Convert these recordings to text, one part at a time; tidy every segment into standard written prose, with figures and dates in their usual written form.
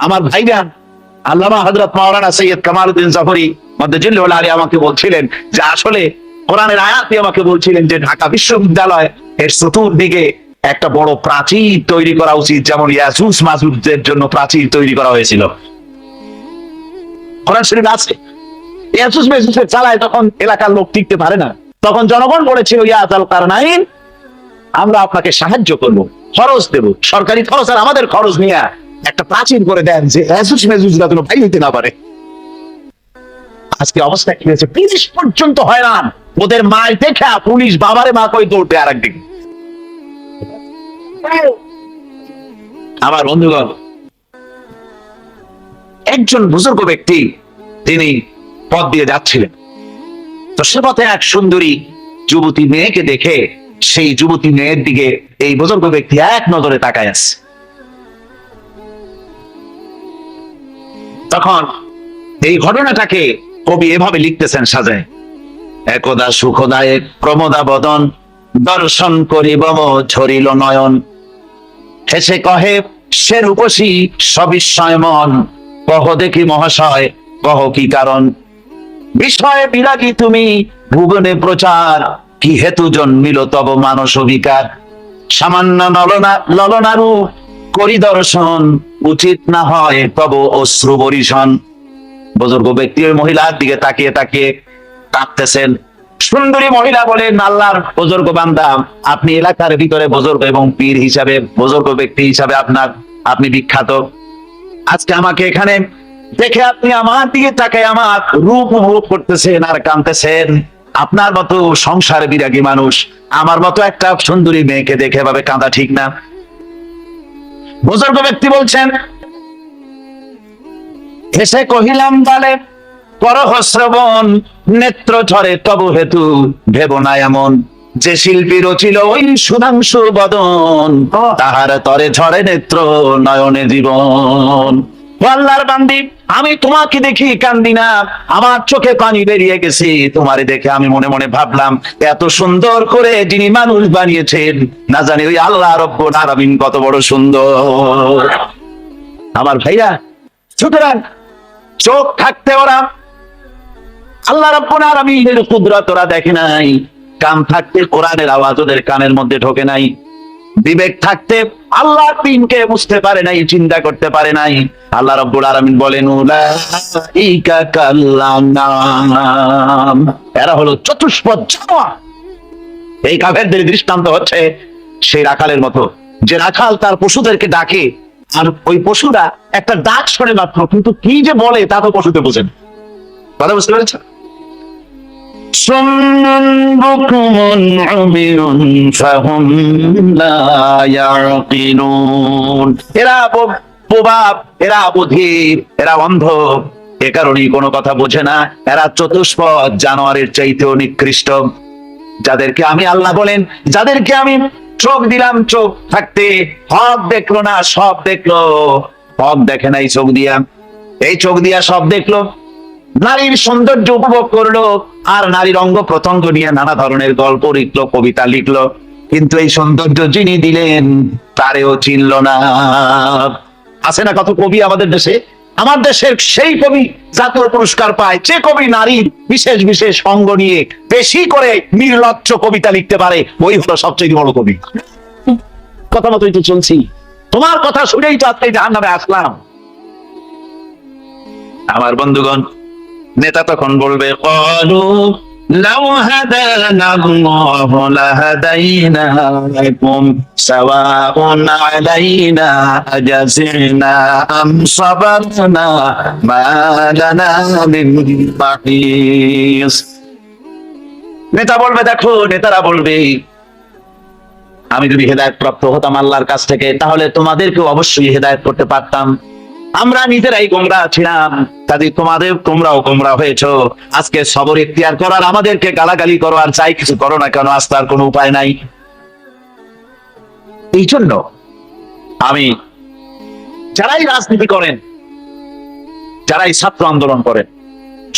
আমার ভাইজান আল্লামা হযরত মাওলানা সৈয়দ কামালউদ্দিন জাফরি মাদ্দাজিল্লাহুল আলী আমাকে বলছিলেন যে আসলে কোরআনের আয়াতে আমাকে বলছিলেন যে ঢাকা বিশ্ববিদ্যালয় এর চতুর্দিকে একটা বড় প্রাচীর তৈরি করা উচিত, যেমন ইয়াজুজ মাজুজের জন্য প্রাচীর তৈরি করা হয়েছিল। কোরআন শরীফ আছে। ইয়াজুজ মাজুজের চালায় তখন এলাকার লোক টিকতে পারে না, তখন জনগণ বলেছিল ইয়া যাল কারনাইন, আমরা আপনাকে সাহায্য করব, খরচ দেব, সরকারি খরচ আর আমাদের খরচ নিয়ে একটা প্রাচীর করে দেন যে ইয়াজুজ মাজুজরা যেন ভাই হইতে না পারে। আজকে অবস্থা কি হয়েছে, পুলিশ পর্যন্ত হয়রান, ওদের মার দেখা পুলিশ বাবারে মা কই দৌড়বে আর একদিকে। আমার বন্ধুগণ, একজন বুজুর্গ ব্যক্তি তিনি পথ দিয়ে যাচ্ছিলেন, তো সে পথে এক সুন্দরী যুবতী মেয়েকে দেখে সেই যুবতী মেয়ের দিকে এই বুজুর্গ ব্যক্তি এক নজরে তাকায় আছে। তখন এই ঘটনাটাকে কবি এভাবে লিখতেছেন সাজায়, একদা সুখদায়ক প্রমোদা বদন, দর্শন করিব ঝরিল নয়ন, হেসে কহে সে রূপসী সবিস্ময় মন, কহ দেখি মহাশয় কহ কি কারণ, বিষয়ে বিরাগী তুমি ভুবনে প্রচার, কি হেতু জন্মিল তব মানস বিকার, সামান্য ললনারূপ করি দর্শন, উচিত না হয় তব অশ্রু বরিশন। বুজুর্গ ব্যক্তি ওই মহিলার দিকে তাকিয়ে তাকিয়ে কাঁদতেছেন। সুন্দরী মহিলা বলেন, আল্লাহর বুজুর্গ বান্দা, আপনি এলাকার ভিতরে বুজুর্গ এবং পীর হিসাবে, বুজুর্গ ব্যক্তি হিসাবে আপনি বিখ্যাত। আজকে আমাকে এখানে দেখে আপনি আমার দিকে তাকায় আমার রূপ উপভোগ করতেছেন আর কাঁদতেছেন। আপনার মতো সংসার বিরাগী মানুষ আমার মতো একটা সুন্দরী মেয়েকে দেখে এভাবে কাঁদা ঠিক না। বুজুর্গ ব্যক্তি বলছেন, এসে কহিলাম বলে করহ শ্রবণ, নেত্র ঝরে তব হেতু ভেব না এমন, যে শিল্পী রচিল ওই সুধাংশু বদন, তাহার তরে ঝরে নেত্র নয়নে জীবন। আল্লাহর বান্দি, আমি তোমাকে দেখি কান্দি না, আমার চোখে পানি বেরিয়ে গেছে। তোমারে দেখে আমি মনে মনে ভাবলাম, এত সুন্দর করে যিনি মানুষ বানিয়েছেন না জানি ওই আল্লাহ রব্বুল আলামিন কত বড় সুন্দর। আমার ভাইয়া, সুতরাং চোখ থাকতে ওরা আল্লাহ রাব্বুল আলামিনের কুদরত ওরা দেখে নাই, কান থাকতে কোরআনের আওয়াজ ওদের কানের মধ্যে ঢোকে নাই, বিবেক থাকতে আল্লাহর দ্বীনকে বুঝতে পারে নাই, চিন্তা করতে পারে নাই। আল্লাহ রাব্বুল আলামিন বলেন, উলাইকা কাল্লানাম, এরা হলো চতুষ্পদ জানোয়ার। এই কাফেরদের দৃষ্টান্ত হচ্ছে সেই রাখালের মতো, যে রাখাল তার পশুদেরকে ডাকে আর ওই পশুরা একটা ডাক শোনে মাত্র, কিন্তু কি যে বলে তা তো পশুতে বোঝেন। কথা বুঝতে পেরেছেন? সুম্মুন বুকুমুন উমিয়ুন ফাহুম লা ইয়াকিলুন, এরা বোবা, এরা বধির, এরা অন্ধ, এ কারণেই কোনো কথা বোঝে না। এরা চতুষ্পদ জানোয়ারের চাইতেও নিকৃষ্ট। যাদেরকে আমি আল্লাহ বলেন, যাদেরকে আমি চোখ দিলাম, চোখ থাকতে হক দেখলো না, সব দেখলো, হক দেখে নাই চোখ দিয়া, এই চোখ দিয়া সব দেখলো, নারীর সৌন্দর্য উপভোগ করলো আর নারীর অঙ্গ প্রত্যঙ্গ নিয়ে নানা ধরনের গল্প লিখলো, কবিতা লিখলো, কিন্তু এই সৌন্দর্য যিনি দিলেন তারেও চিনল না। আছে না কত কবি আমাদের দেশে? আমার দেশের সেই কবি জাতীয় পুরস্কার পায় যে কবি নারীর বিশেষ বিশেষ অঙ্গ নিয়ে বেশি করে নির্লজ্জ কবিতা লিখতে পারে, ওই হলো সবচেয়ে বড় কবি। কথা মতোই তো চলছি, তোমার কথা শুনেই তো আজকে জাহান্নামে আসলাম। আমার বন্ধুগণ, নেতা তখন বলবে, ক্বালু লাউ হাদানাল্লাহু লাহাদাইনাকুম সাওয়াউন আলাইনা আজাসিনা আম সাবারনা মা লানা মিন মাহিস। নেতা বলবে, দেখো, নেতারা বলবে, আমি যদি হেদায়েত প্রাপ্ত হতাম আল্লাহর কাছ থেকে, তাহলে তোমাদেরকেও অবশ্যই হেদায়েত করতে পারতাম। আমরা নিজেরাই গোমরাহ ছিলাম, কাজে তোমরাও গোমরাহ হয়েছো। আজকে সবর ইখতিয়ার করার, আমাদেরকে গালাগালি করো আর চাই কিছু করো না কেন, আস্তার কোনো উপায় নাই। এই জন্য আমি যারাই রাজনীতি করেন, যারাই ছাত্র আন্দোলন করেন,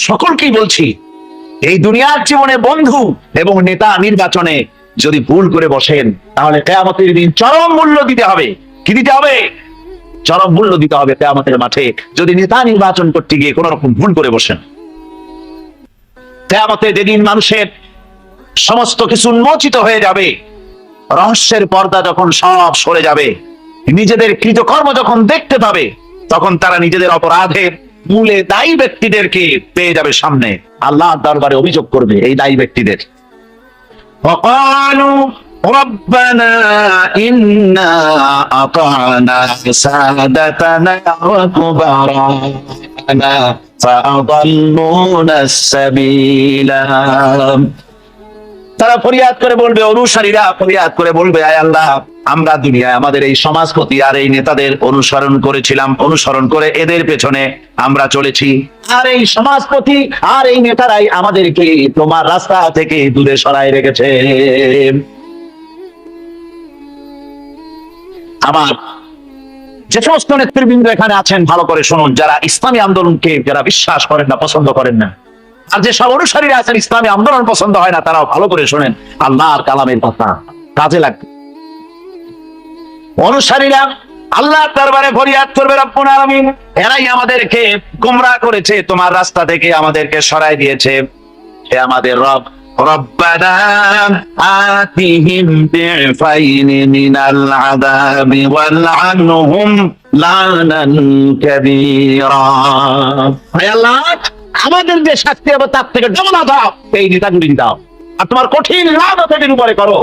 সকলকেই বলছি, এই দুনিয়ার জীবনে বন্ধু এবং নেতা নির্বাচনে যদি ভুল করে বসেন, তাহলে কিয়ামতের দিন চরম মূল্য দিতে হবে। কি দিতে হবে? চরম মূল্য দিতে হবে কিয়ামতের মাঠে যদি নেতা নির্বাচন করতে গিয়ে কোন রকম ভুল করে বসেন। কিয়ামতে যেদিন মানুষের সমস্ত কিছু উন্মোচিত হয়ে যাবে, রহস্যের পর্দা যখন সব সরে যাবে, নিজেদের কৃতকর্ম যখন দেখতে পাবে, তখন তারা নিজেদের অপরাধের মূলে দায়ী ব্যক্তিদেরকে পেয়ে যাবে সামনে, আল্লাহর দরবারে অভিযোগ করবে এই দায়ী ব্যক্তিদের। وقالوا ربنا إنا أطعنا سادتنا وكبراءنا فأضلونا السبيل। তারা ফরিয়াদ করে বলবে, অনুসারীরা ফরিয়াদ করে বলবে, আয় আল্লাহ, আমরা দুনিয়ায় আমাদের এই সমাজপতি আর এই নেতাদের অনুসরণ করেছিলাম, অনুসরণ করে এদের পেছনে আমরা চলেছি, আর এই সমাজপতি আর এই নেতারাই আমাদেরকে তোমার রাস্তা থেকে দূরে সরাই রেখেছে। আমার যে সমস্ত নেতৃবৃন্দ এখানে আছেন ভালো করে শুনুন, যারা ইসলামী আন্দোলনকে যারা বিশ্বাস করেন না, পছন্দ করেন না, আর যে সব অনুসারীরা আছেন ইসলামী আন্দোলন পছন্দ হয় না, তারাও ভালো করে শোনেন, আল্লাহর কালামের কথা কাজে লাগবে। অনুসারীরা আল্লাহর দরবারে ফরিয়াদ করবে, রব্বুল আলামিন, এরাই আমাদেরকে গোমরাহ করেছে, তোমার রাস্তা থেকে আমাদেরকে সরাই দিয়েছে। হে আমাদের রব, রব্বানা আতিহিম বি'ফাইনি মিনাল আযাবি ওয়ালআনহুম লানান কাবীরা। হে আল্লাহ, আমাদের যে শাস্তি হবে তার থেকে ডবল দাও এই নেতাগুলি দাও, আর তোমার কঠিন লানত এদের উপরে করো।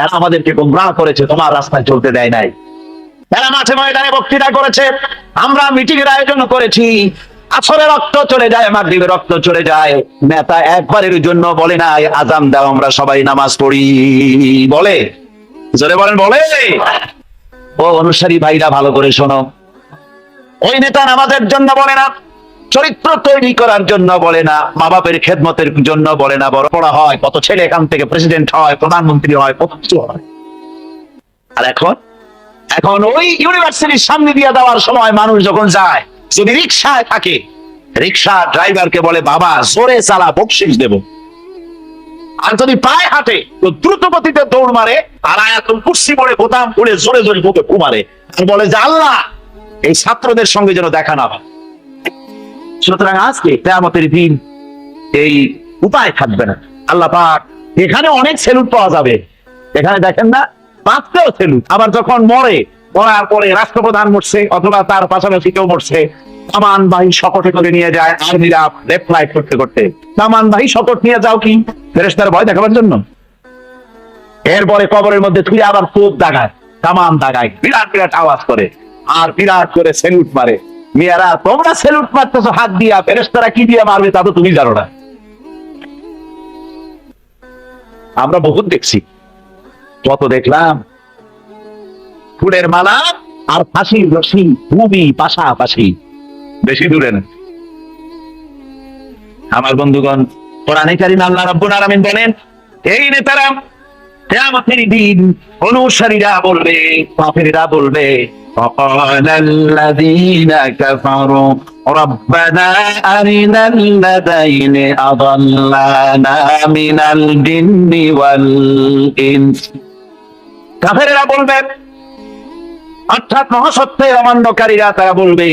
এরা আমাদেরকে গোমরাহ করেছে, তোমার রাস্তায় চলতে দেয় নাই। এরা মাঠে ময়দানে বক্তৃতা করেছে, আমরা মিটিং এর আয়োজন করেছি, আসরে রক্ত চলে যায়, মাগরিবে রক্ত চলে যায়, নেতা একবারের জন্য বলে নাই আযান দাও আমরা সবাই নামাজ পড়ি, বলে? জোরে বলেন, বলে? ও অনুসারী ভাইরা ভালো করে শোনো, ওই নেতা নামাজের জন্য বলে না, চরিত্র তৈরি করার জন্য বলে না, মা বাপের খেদমতের জন্য বলে না, বড় পড়া হয়, কত ছেলে এখান থেকে প্রেসিডেন্ট হয়, প্রধানমন্ত্রী হয়, কত কিছু হয়। আর এখন ওই ইউনিভার্সিটির সামনে দিয়ে দেওয়ার সময় মানুষ যখন যায়, যদি রিক্সায় থাকে, রিক্সা ড্রাইভারকে বলে, বাবা জোরে চালা, বকশিশ দেব। আর যদি পায়ে হাঁটে তো দ্রুত গতিতে দৌড় মারে, আর আয়াতুল কুরসি পড়ে, বোতাম পড়ে জোরে জোরে বুকে ফু মারে, আর বলে যে আল্লাহ এই ছাত্রদের সঙ্গে যেন দেখা না হয়। সুতরাং আজকে কিয়ামতের দিন এই উপায় থাকবে না। আল্লাহ পাক এখানে অনেক সেলুট পাওয়া যাবে, এখানে দেখেন না, বাঁচতেও সেলুট, আবার যখন মরার পরে রাষ্ট্রপ্রধান মরছে অথবা তার পাশাপাশি কেউ মরছে, কামানবাহী শকটে করে নিয়ে যায় আর্মিরা লেফট রাইট করতে করতে। কামানবাহী শকট নিয়ে যাও কি ফেরেশতার ভয় দেখাবার জন্য? এরপরে কবরের মধ্যে তুই আবার খুব দাগায়, কামান দাগায়, বিরাট বিরাট আওয়াজ করে, আর বিরাট করে সেলুট মারে। মেয়েরা তোমরা সেলুট মারতেছো হাত দিয়া, ফেরেশতারা কি দিয়ে মারবে তা তো তুমি জানো না। আমরা বহুত দেখছি, কত দেখলাম, ফুলের মালা আর ফাঁসির রশি খুবই পাশাপাশি, বেশি দূরে না। আমার বন্ধুগণ, কোরআনে কারীমে আল্লাহ রাব্বুল আলামিন বলেন, এই নেতারা কিয়ামতের দিন অনুসারীরা বলবে, কাফেররা বলবে, وقال الذين كفروا ربنا أرنا الذين أضلانا من الجن والإنس। কাফেররা বলবে, অর্থাৎ মহাসত্যের অমান্যকারীরা তারা বলবে,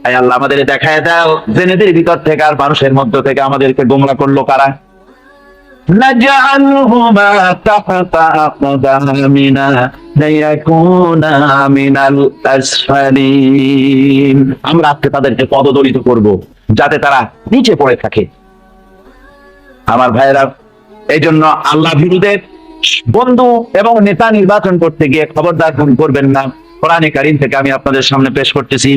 আয় আল্লাহ আমাদের দেখায় দাও জেনেদের ভিতর থেকে আর মানুষের মধ্য থেকে আমাদেরকে গোমরাহ করলো কারা। نجعلهما تحت أقدامنا ليكونا من الأسفلين। আমরা আজকে তাদেরকে পদদলিত করব যাতে তারা নিচে পড়ে থাকে। আমার ভাইয়েরা, এই জন্য আল্লাহ ভীরুদের বন্ধু এবং নেতা নির্বাচন করতে গিয়ে খবরদার ভুল করবেন না। কোরআনে কারীম থেকে আমি আপনাদের সামনে পেশ করতেছি,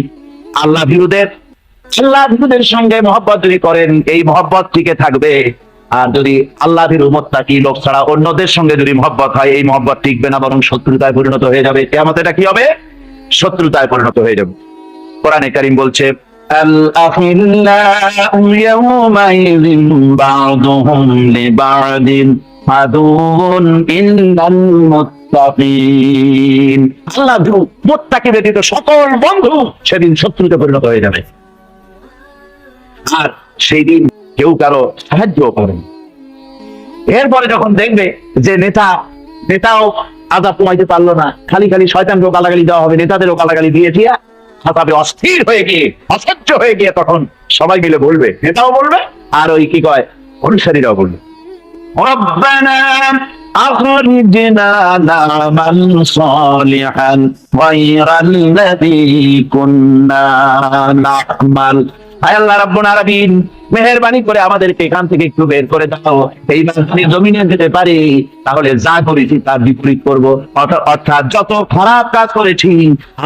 আল্লাহ ভীরুদের সঙ্গে মহব্বত যদি করেন, এই মহব্বত টিকে থাকবে। আর যদি আল্লাহ ভীরু মুত্তাকি লোক ছাড়া অন্যদের সঙ্গে যদি মহব্বত হয়, এই মহব্বত টিকবে না, বরং শত্রুতায় পরিণত হয়ে যাবে। কিয়ামতে এটা কি হবে? শত্রুতায় পরিণত হয়ে যাবে। কোরআনে কারীম বলছে, আল আখিল্লাউ ইয়াওমাইযিন বা'দুহুম লিবা'দিন আদুউন ইল্লাল মুত্তাকিন। আল্লাহ ভীরু মুত্তাকি ব্যতীত সকল বন্ধু সেদিন শত্রুতে পরিণত হয়ে যাবে, আর সেই দিন কেউ কারো সাহায্য করেন। এরপরে যখন দেখবে যে নেতাও আযাব কমাইতে পারলো না, খালি খালি শয়তানকেও গালাগালি দেওয়া হবে, নেতাদেরও গালাগালি দিয়ে দিয়া খাতাবে অস্থির হয়ে গিয়ে, অসহ্য হয়ে গিয়ে তখন সবাই মিলে বলবে, নেতাও বলবে আর ওই কি কয় অনুসারীরাও বলবে, রব্বানা আখরিজনা না'মাল সালিহান গায়রাল্লাযী কুন্না না'মাল। হায় আল্লাহ রাব্বুল আলামিন, মেহেরবানি করে আমাদেরকে এখান থেকে একটু বের করে দাও, এই জমিনে যেতে পারি, তাহলে যা করেছি তার বিপরীত করব, অর্থাৎ যত খারাপ কাজ করেছি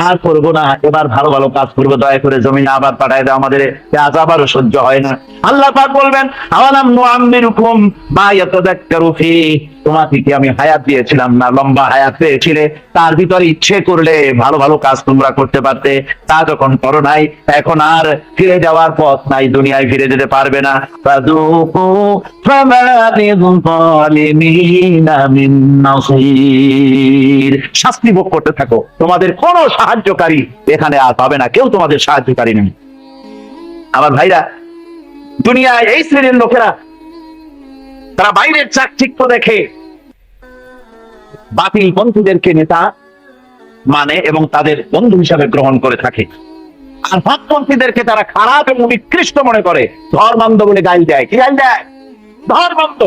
আর করব না, এবার ভালো ভালো কাজ করব, দয়া করে জমিনে আবার পাঠায় দাও আমাদের, আযাব আরো সহ্য হয় না। আল্লাহ পাক বলবেন, আওয়ালাম নুআম্মিরুকুম মা ইয়াতাযাক্কারু ফি, তোমাকে কি আমি হায়াত দিয়েছিলাম না, লম্বা হায়াত পেয়েছিলে, তার ভিতরে ইচ্ছে করলে ভালো ভালো কাজ তোমরা করতে পারতে, তা যখন করো নাই, এখন আর ফিরে যাওয়ার পথ নাই, দুনিয়ায় ফিরে যেতে পারবে না। ফাযুকু ফামা লিযালিমিনা মিন নাসীর, শাস্তি ভোগ করতে থাকো, তোমাদের কোনো সাহায্যকারী এখানে আর পাবে না, কেউ তোমাদের সাহায্যকারী নেই। আমার ভাইরা, দুনিয়ায় এই শ্রেণীর লোকেরা, তারা বাইরের চাকচিক্য দেখে বাতিল পন্থীদেরকে নেতা মানে এবং তাদের বন্ধু হিসাবে গ্রহণ করে থাকে, আর হকপন্থীদেরকে তারা খারাপ এবং নিকৃষ্ট মনে করে, ধর্মান্ধ বলে গাইল দেয়। কি গাইল দেয়? ধর্মান্ধ।